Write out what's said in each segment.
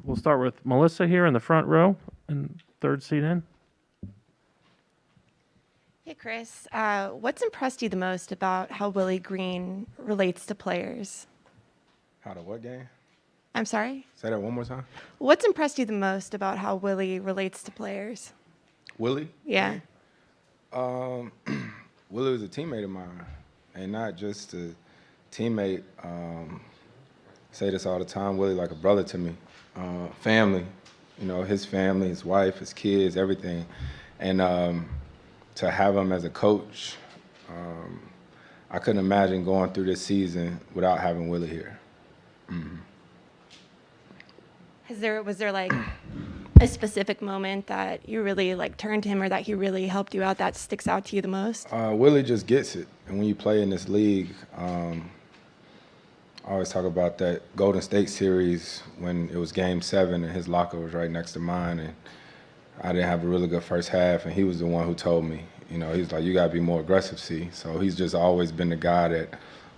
We'll start with Melissa here in the front row and third seat in. Hey, Chris. What's impressed you the most about how Willie Green relates to players? How to what game? I'm sorry? Say that one more time. What's impressed you the most about how Willie relates to players? Willie? Yeah. Willie was a teammate of mine, and not just a teammate. Say this all the time. Willie like a brother to me. Family, his family, his wife, his kids, everything. And to have him as a coach, I couldn't imagine going through this season without having Willie here. Mm-hmm. Was there like a specific moment that you really like turned to him or that he really helped you out that sticks out to you the most? Willie just gets it. And when you play in this league, I always talk about that Golden State series when it was Game 7 and his locker was right next to mine, and I didn't have a really good first half, and he was the one who told me, he's like, you got to be more aggressive, C. So he's just always been the guy that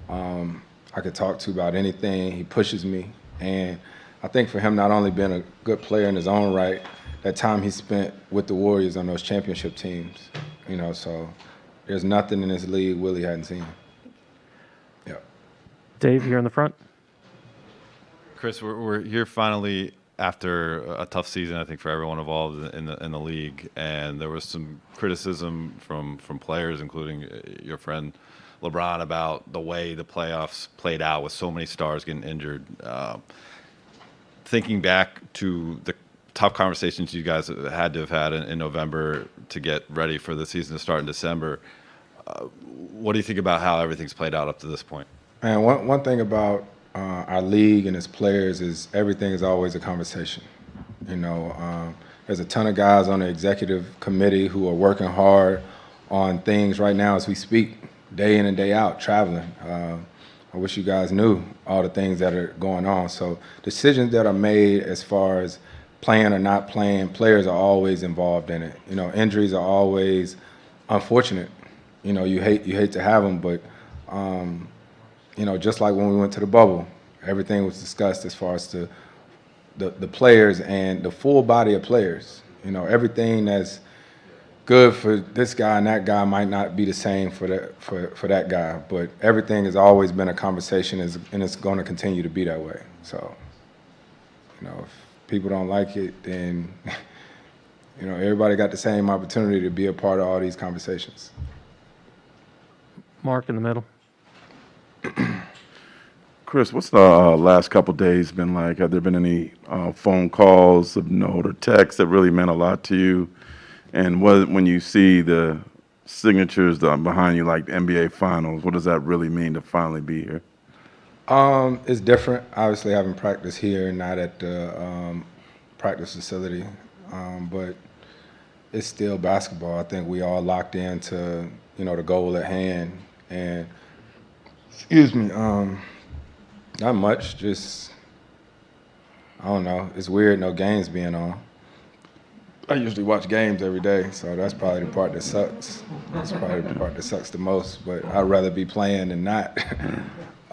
I could talk to about anything. He pushes me, and I think for him not only being a good player in his own right, that time he spent with the Warriors on those championship teams, so there's nothing in this league Willie hadn't seen. Yeah. Dave here in the front. Chris, we're here finally after a tough season, I think, for everyone involved in the league, and there was some criticism from players, including your friend LeBron, about the way the playoffs played out with so many stars getting injured. Thinking back to the tough conversations you guys had to have had in November to get ready for the season to start in December, what do you think about how everything's played out up to this point? Man, one thing about our league and its players is everything is always a conversation. There's a ton of guys on the executive committee who are working hard on things right now as we speak, day in and day out, traveling. I wish you guys knew all the things that are going on. So decisions that are made as far as playing or not playing, players are always involved in it. Injuries are always unfortunate. You hate to have them, but just like when we went to the bubble, everything was discussed as far as the players and the full body of players. Everything that's good for this guy and that guy might not be the same for that guy, but everything has always been a conversation, and it's going to continue to be that way. So, if people don't like it, then everybody got the same opportunity to be a part of all these conversations. Mark in the middle. Chris, what's the last couple days been like? Have there been any phone calls of note or texts that really meant a lot to you? And when you see the signatures behind you, like the NBA Finals, what does that really mean to finally be here? It's different. Obviously, having practice here, not at the practice facility, but it's still basketball. I think we all locked into the goal at hand, and excuse me, not much. Just I don't know. It's weird, no games being on. I usually watch games every day, so that's probably the part that sucks. That's probably the part that sucks the most, but I'd rather be playing than not.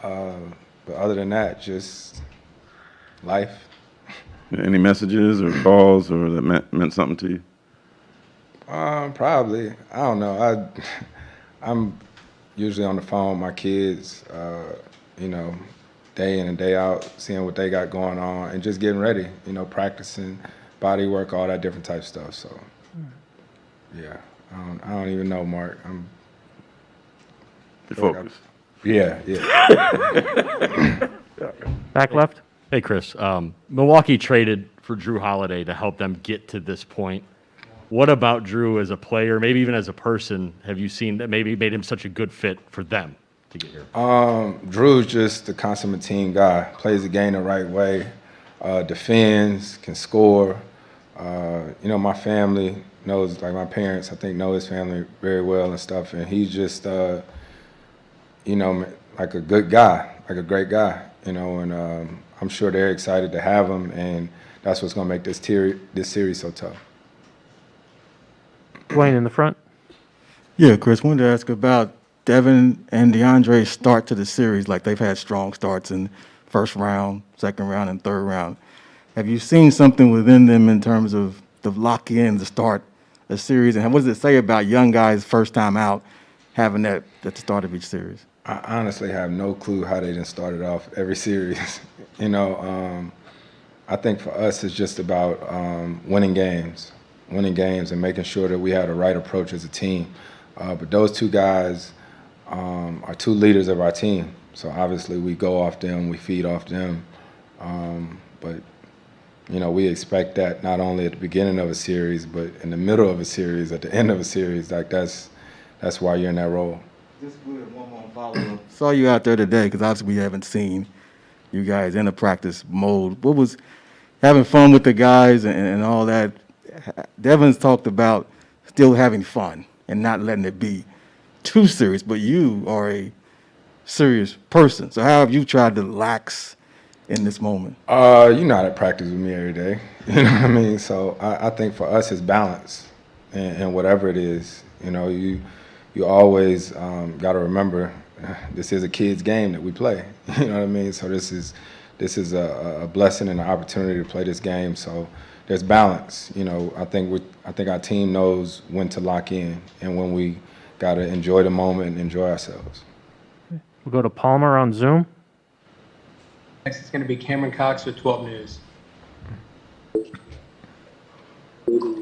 But other than that, just life. Any messages or calls or that meant something to you? Probably. I don't know. I'm usually on the phone with my kids, day in and day out, seeing what they got going on and just getting ready, practicing, body work, all that different type stuff. So, yeah, I don't even know, Mark. You're focused. Yeah. Back left. Hey, Chris. Milwaukee traded for Drew Holiday to help them get to this point. What about Drew as a player, maybe even as a person, have you seen that maybe made him such a good fit for them to get here? Drew's just a consummate team guy. Plays the game the right way, defends, can score. My family knows, like my parents, I think, know his family very well and stuff. And he's just, like a good guy, like a great guy, and I'm sure they're excited to have him, and that's what's going to make this series so tough. Dwayne in the front. Yeah, Chris, wanted to ask about Devin and DeAndre's start to the series. Like, they've had strong starts in first round, second round, and third round. have you seen something within them in terms of the lock in to start a series? And what does it say about young guys first time out having that at the start of each series? I honestly have no clue how they didn't start it off every series. I think for us it's just about winning games and making sure that we had the right approach as a team. But those two guys are two leaders of our team. So obviously we go off them, we feed off them. But we expect that not only at the beginning of a series, but in the middle of a series, at the end of a series. Like that's why you're in that role. Just with one more follow-up. Saw you out there today because obviously we haven't seen you guys in a practice mode. What was having fun with the guys and all that? Devin's talked about still having fun and not letting it be too serious, but you are a serious person. So how have you tried to lax in this moment? You're not at practice with me every day. You know what I mean? So I think for us it's balance and whatever it is. You always got to remember this is a kid's game that we play. You know what I mean? So this is a blessing and an opportunity to play this game. So there's balance. I think our team knows when to lock in and when we got to enjoy the moment and enjoy ourselves. We'll go to Palmer on Zoom. Next is going to be Cameron Cox with 12 News.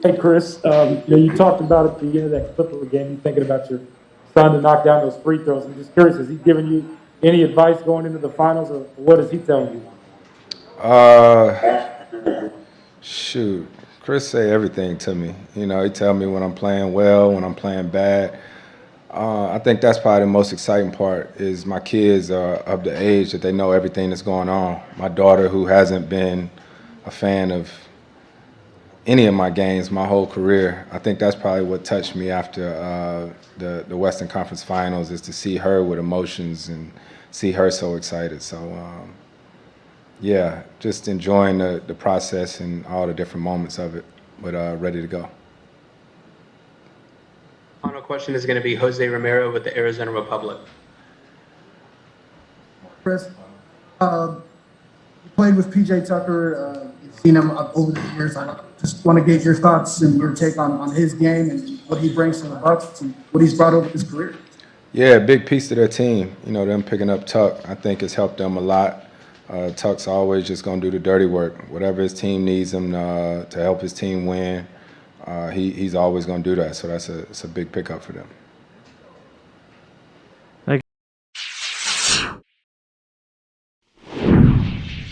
Hey, Chris, you talked about at the end of that Clipper game, you thinking about your son to knock down those free throws. I'm just curious, has he given you any advice going into the finals, or what is he telling you? Shoot, Chris say everything to me. He tell me when I'm playing well, when I'm playing bad. I think that's probably the most exciting part is my kids are of the age that they know everything that's going on. My daughter, who hasn't been a fan of any of my games my whole career, I think that's probably what touched me after the Western Conference Finals, is to see her with emotions and see her so excited. So, yeah, just enjoying the process and all the different moments of it, but ready to go. Final question is going to be Jose Romero with the Arizona Republic. Chris, you played with PJ Tucker. You've seen him over the years. I just want to get your thoughts and your take on his game and what he brings to the Bucks and what he's brought over his career. Yeah, big piece to their team. Them picking up Tuck, I think has helped them a lot. Tuck's always just going to do the dirty work. Whatever his team needs him to help his team win, he's always going to do that. So it's a big pickup for them.